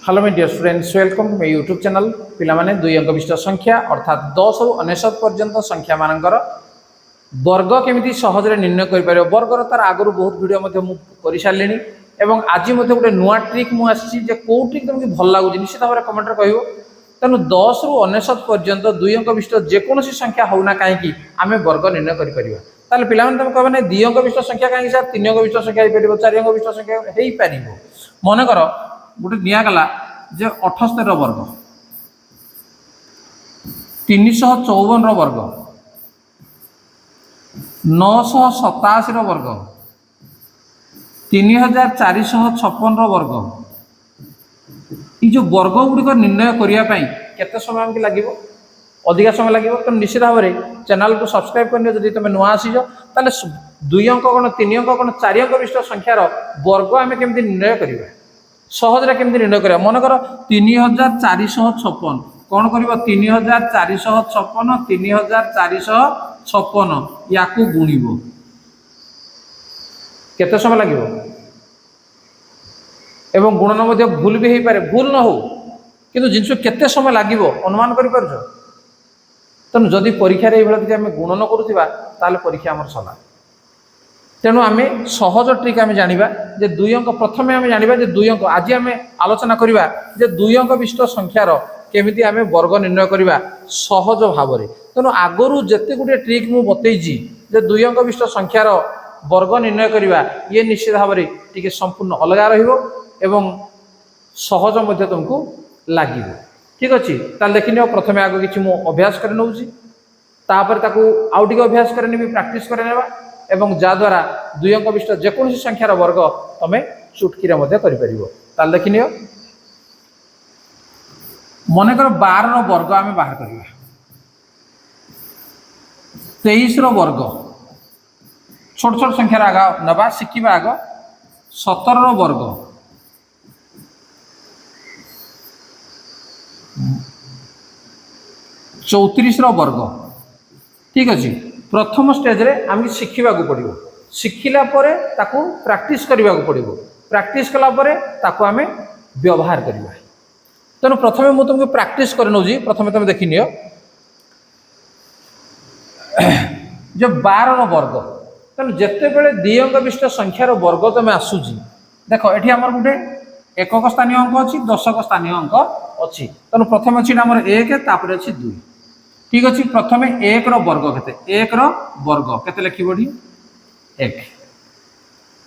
Hello my dear students, welcome to my YouTube channel. पिलामाने दुई अंक विशिष्ट संख्या अर्थात 10 रु 99 पर्यंत संख्या मानकर वर्ग केमिति सहजरे निर्णय कर पारे। वर्गर तार आगु बहुत वीडियो मध्य मु करि सारलिनी एवं आज मध्य गोटे नुआ ट्रिक मु आसी जे को ट्रिक तुमको भल लागु निश्चित भाव कमेंट रे कहबो। तेणु 10 रु 99 पर्यंत दुई अंक विशिष्ट जेकोसी संख्या होना कहीं आम वर्ग निर्णय कर पारिबा। ताले पिलामाने तुम कहबे नै दुई अंक विशिष्ट संख्या कहीं सर तीन अंक विशिष्ट संख्या हो पारिबो, चार अंक विशिष्ट संख्या हेई पारिबो। मन कर गोटे निगला जे 78 वर्ग, 354 वर्ग, 987 वर्ग, 3456 वर्ग, ये जो वर्ग गुड़िक निर्णय करने केते समय आमको लगे? अधिका समय लगे। तो निश्चित भाव में चैनल को सब्सक्राइब करनी जब तुम नुआ आसीज ताले दुई अंक कौन तीन अंक कौन चार अंक विशिष्ट संख्यार वर्ग आम केमती निर्णय करवा सहजरे केमती निर्णय करा। मन कर 3456 कौन कर 3456 3456 या गुणिब केते समय लगे? एवं गुणन मध्य भूल भी हो पारे, भूल न हो किंतु जिनस केते समय लगे अनुमान कर पार। तेणु जदि परीक्षा ये आम गुणन करुवा ताले परीक्षा आम सला। तेणु आम सहज ट्रिक आम जाना जे दुई अंक प्रथम आम जाना जे दुई अंक आज आम आलोचना करवा जे दुई अंक विशिष्ट संख्यार केमिति आम वर्ग निर्णय करवा सहज भाव में। तेणु आगु जिते गोटे ट्रिक मु बतईजी जे दुई अंक विशिष्ट संख्यार वर्ग निर्णय करवा ये निश्चित भाव में टी संपूर्ण अलग रही सहज मध्य तुमको लगे। ठीक अच्छे ताल देखनी प्रथम आगे किसी मु अभ्यास कर नौची तापर ताकू आउ टिके अभ्यास करने भी प्रैक्टिस कर एवं जहाद्वारा दुई अंक विशिष्ट जेकोसी संख्यार वर्ग तुम चुटकी कर देखनी। मनकर 12 वर्ग आम बाहर करवा, 23 वर्ग छोट छोट संख्यार आग नवा शिखा आग 17 वर्ग, 34 वर्ग। ठीक अच्छे प्रथम स्टेज रे आम शिखा पड़ो, शिखिला ताकू प्रैक्टिस करने पड़ो, प्रैक्टिस कलापर ताकू आम व्यवहार करवा। तेणु प्रथम मुझे तुमको प्रैक्टिस कर नौ प्रथम तुम देखी नियो जो 12 वर्ग। तेणु जिते बड़े दुई अंक विशिष्ट संख्यार वर्ग तुम आसूची देख ये आम गोटे एकक स्थानीय अंक अच्छी, दशक स्थानीय अंक अच्छी। तेणु प्रथम अच्छी आम 1 तापर अच्छी 2। ठीक अच्छे प्रथम 1 वर्ग केते 1 वर्ग केते लिखिबो 1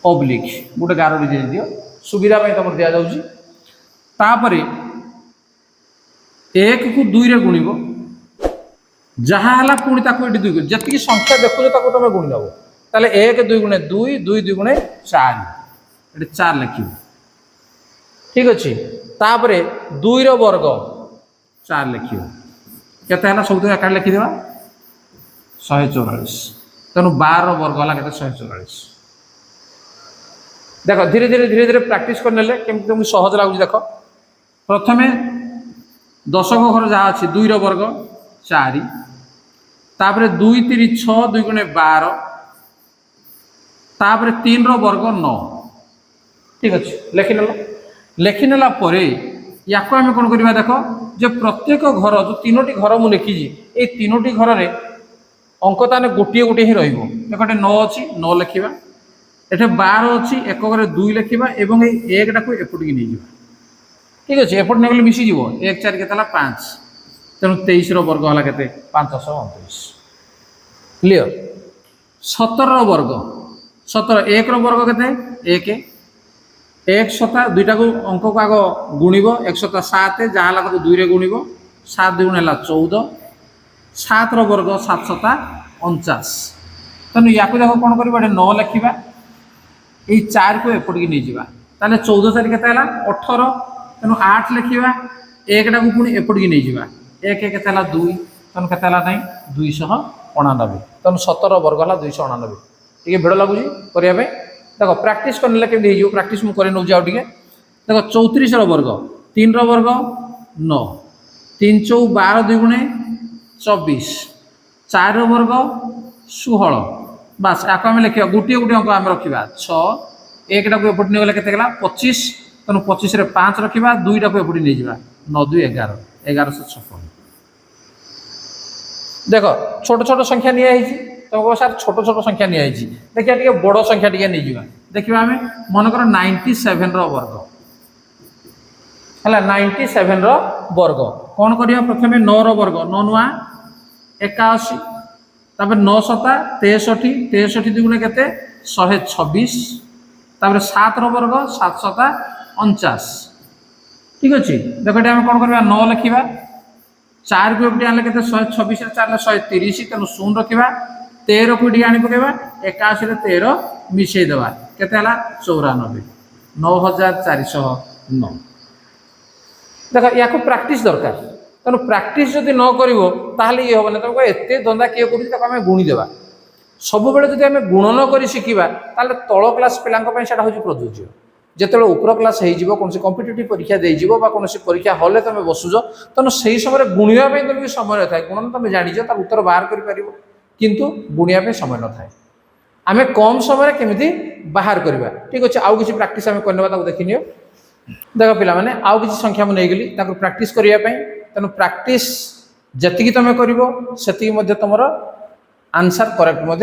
ऑब्लिक गोटे गार दे दियो सुविधा तुम दि जाउची। तापरे 1 को 2 रे गुणिबो जहाँ है पुणी ताको ये 2 जी संख्या देखो तुम गुणी नब ताले 1 2 गुणे 2 2 2 गुणे 4 ये 4 लिखिबो। ठीक अच्छे तापरे 2 रो वर्ग 4 लिखिबो केते है सब एकाठ लिखिदेवा 144। तेणु 12 वर्ग है के 144। देख धीरे धीरे धीरे धीरे प्रैक्टिस करने केमती तुमको सहज लगुच। देख प्रथम दशक घर जहाँ अच्छी 2 रो वर्ग 4 तापरे 2 3 6 2 गुणे 12 तापरे 3 रो वर्ग 9। ठीक अच्छे लिखिनेला या आम कौन करवा देख जो प्रत्येक घर जो 3टी घर मुझे लिखी ये 3टी घर में अंक ताने गोटे गोटे ही रही 9 अच्छी 9 लिखा ये 12 अच्छी एक घरे 2 लिखा और ये 1 टाक एपटिक नहीं जावा। ठीक अच्छे एपट नहीं गले मिसीज 1 4 के 5। तेणु 23 वर्ग है के 529। क्लियर। 17 वर्ग 17 1 वर्ग के 1 7 2टा को अंक को आग गुणिब 1 7 7 जहाँ है 2 रे गुणिब 7 2 गुण है 14 7 वर्ग 7 7 49। तेणु या देख कौन कर 9 लिखा ये 4 को एपटिक नहीं जावा ताले 14 4 के 18। तेणु 8 लिखा 1 टाक पुणी एपटिक नहीं जावा 1 के 2 तेणु के नहीं 299। तेणु 17 वर्ग है 299। टे भिड़ लगुच करने देख प्रैक्टिस करने केमती हो प्रैक्टिस मुझे नौ आउ टे देख 34 वर्ग 3 वर्ग 9 3 4 12 2 गुणे 24 4 वर्ग 16 बास आम लिखा गोटे गोटे अंक आम रखा 6 1 टाक एपट नहीं गला के 25 तेणु 25 रे 5 रखा 2 टाक एपटी नहीं जावा 9 2 11 1156। देख छोट छोट संख्या नियाई तुमको सर छोट छोट संख्या नियाई देखिए टे बड़ संख्या टे नहीं जावा देखा आम मनकर 97 वर्ग है 97 वर्ग कौन करवा प्रथम 9 वर्ग 9 नुआ 81 तापर 9 7 63 63 दुगुणे के 126 तापर 7 वर्ग 7 7 49 ठीक अच्छे देख ये आम कौन करवा 9 लिखा 4 को एपटे आने के 126 4 130 तेणु 0 रखा 13 को आनी पकेवा 81 13 मिसेदेवा के 94 9409 देख या प्रैक्टिस दरकार तेणु प्रैक्टिस जदि न कर ये हम तुमको एत धंदा किए करें गुणीदेवा सब बेले जब आम गुणन कर शिखा तल क्लास पिला हूँ प्रযোज्य जिते उपर क्लास कौन कॉम्पिटिटिव परीक्षा देव कौन परीक्षा हल तुम बसुच तेणु से समय गुणवाई तुम समय न था गुणन तुम जाच तार उत्तर बाहर कर किंतु गुणिया समय न था आम कम समय केमी बाहर करवा ठीक अच्छे आउ कि प्राक्ट आम करने देखनी देख पिला माने आउ किसी संख्या मुझे नहीं प्रैक्टिस करने तेणु प्रैक्टिस जी तुम कर तुम आंसर करेक्ट हो पार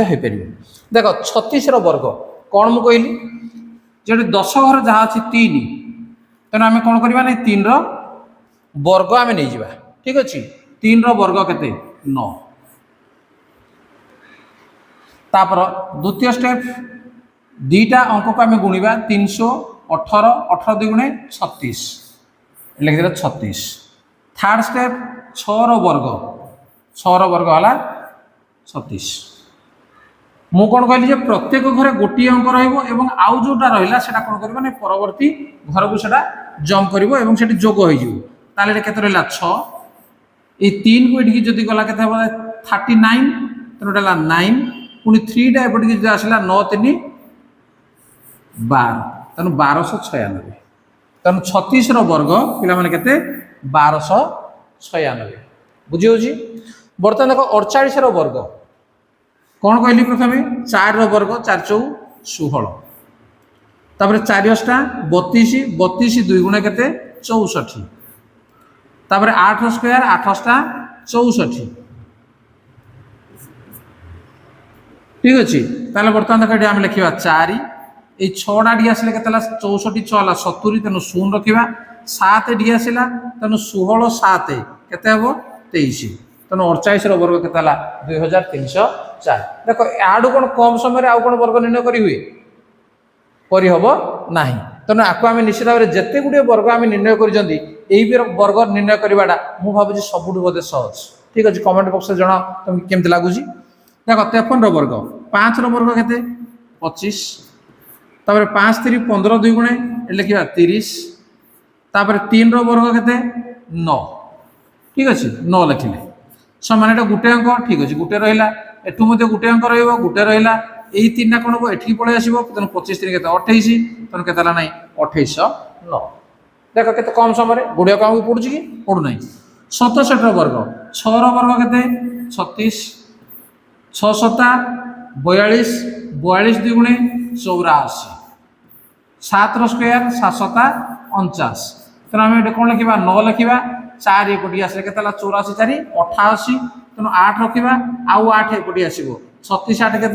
देख 36 वर्ग कौन मुझे कहली जो 10 घर जहाँ अच्छी 3 तेणु आम कौन करवा ना 3 वर्ग आम नहीं जावा ठीक अच्छे 3 वर्ग के 9 तापर द्वितीय स्टेप 2टा अंक को आम गुणा 318 18 दुगुणे 36 लिखिदे 36 थर्ड स्टेप 6 वर्ग 6 वर्ग है 36 मु कौन कहली प्रत्येक घरे गोटे अंक रही आउ जोटा रहा है कौन कर परवर्ती घर को जंप कर जोग होते रहा 6 ये 3 को ये जदि गला के 39 तेनालीरा 9 पुणी 3टा एपटे जो आसला 9 3 12 तेणु 1296 तेणु 36 वर्ग पिला माने केते 1296 बुझी होची बर्तमान देखो 48 वर्ग कौन कहली प्रथम 4 वर्ग 4 चौ 16 तापर 4 अष्टा 32 32 2 गुणे के 64 तापर 8 स्क्वायर 8 अष्टा 64 ठीक अच्छे ताले बर्तमान देख आम लिखा 4 ये 6टा डी आसिले के 64 6 70 तेणु 0 रखा 7 डी आसला तेणु 16 7 के 23 तेणु 48 वर्ग के 2304 देख याडू कौन कम समय आउ कौन वर्ग निर्णय करहब ना तेणु आपको आम निश्चित भाव में जिते गुड़े वर्ग आम निर्णय कर वर्ग निर्णय करवाटा मुझे भावी सबुठ बोधे सहज ठीक अच्छे कमेंट बॉक्स में जना तुम केमती लगुच देख 53 वर्ग 5 वर्ग के 25 तापर 5 3 15 2 गुणे लिखा 30 तापर 3 वर्ग के 9 ठीक अच्छे 9 लिखिले समान एटा गोटे अंक ठीक अच्छे गोटे रहा एठू मध्य गोटे अंक रोटे रहा यही 3टा कौन हम एठी पलि आसो तेणु 25 3 के 28 तेणु के ना 2809 देख के कम समय गुड़िया को आमको पड़ू कि पड़ूना 67 वर्ग 6 वर्ग के 36 6 7 42 42 2 गुणे 84 7 स्क्वायर 7 7 49 तेणु आम ये कौन लिखा 9 लिखा 4 एपटे आसे के 84 4 88 तेणु 8 रखा आउ 8 एपटे आसो 36 8 के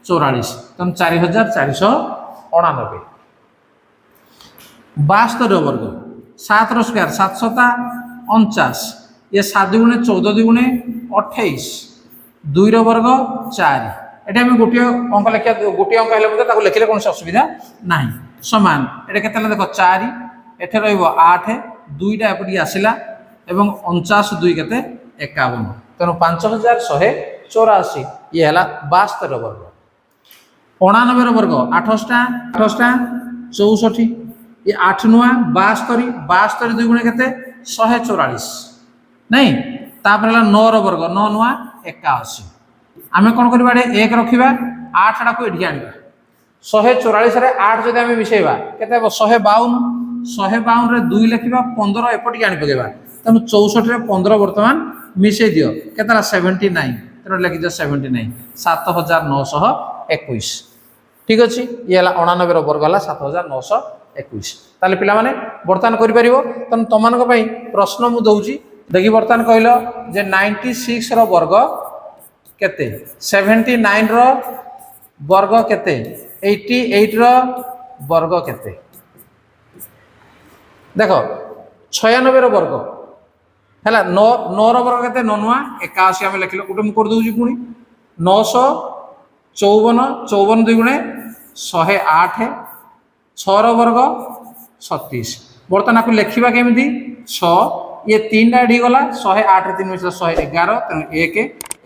44 तेणु 4499 72 वर्ग 7 स्क्वायर 7 7 49 ये 7 गुणे 14 2 गुणे 28 2 वर्ग 4 ये आम गोटे अंक लिखा गोटे अंक है लिखले कौन असुविधा ना सामान ये के देख 4 एटे रठ 2टा एपटे आसला एवं 49 2 के 51 तेणु 5184 ये है 72 वर्ग 89 वर्ग 8 64 ये 8 नुआ 72 72 2 गुणे के 144 नहीं तापर 9 वर्ग 9 नुआ 81 आम कौन करवा 1 रखा 8टा को ये आने 144 8 जब आम मिसेवा के 152 152 2 लिखा 15 एपटे आनी पकेवा तेणु 64 15 बर्तमान मिसे दियो के 79 तेणु लिखी दियो 79 7921 ठीक अच्छे ये 89 वर्ग है 7921 21 ताले पिला माने वर्तमान करि परिबो तन तमान को पई प्रश्न मु दउची देखि वर्तमान कहलो जे 96 रो वर्ग केते 79 रो वर्ग केते 88 रो वर्ग केते देखो 96 रो वर्ग हैला 9 रो वर्ग केते 9 81 हम लिखलो उठे मु कर दउची पुनी 954 54 2 गुणे 108 6 रो वर्ग 36 बर्तमान आपको लिखा केमी 6 ये 3 टा एडी गला 108 3 मिसल 111 तेणु 1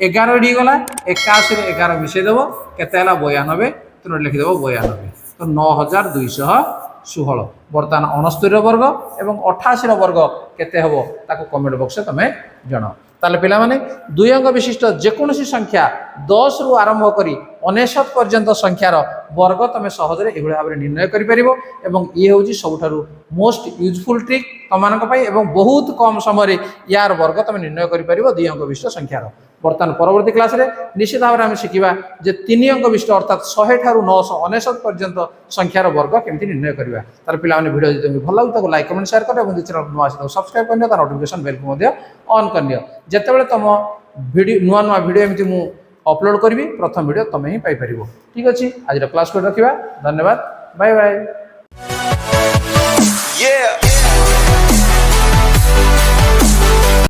11 एडी गला 81 11 मिसई देव केते हला 92 तेणु लिखि देव 92 तो 9216 बर्तमान 69 वर्ग एवं 88 वर्ग केते हबो ताको कमेंट बॉक्स तमे जणाओ ताले पिला माने दुई अंक विशिष्ट जेकोसी संख्या 10 रु आरंभ करी 99 पर्यंत संख्यार वर्ग तमे सहजरे एभଳି भाबरे निर्णय करि परिबो एवं ये होची सबठारु मोस्ट यूजफुल ट्रिक तमानक पई एवं बहुत कम समय रे यार वर्ग तमे निर्णय करि परिबो दुई अंक विशिष्ट संख्यार बर्तमान परवर्ती क्लास रे निश्चित भाबरे हम शिखिबा जे 3 अंक विशिष्ट अर्थात 100 ठारु 999 पर्यंत संख्यार वर्ग केमति निर्णय करिबा तार पिला माने वीडियो जदि तुमको भल लागु ताको लाइक कमेंट शेयर कर एवं चैनल नुआ आसी सब्सक्राइब करनियो तार नोटिफिकेशन बेल को मध्य ऑन करनियो जेतेबेले तुम वीडियो नुआ नुआ वीडियो एमती मु अपलोड करी प्रथम वीडियो तुम ही पाई परिबो ठीक अछि आज क्लास को रखिबा धन्यवाद बाय बाय।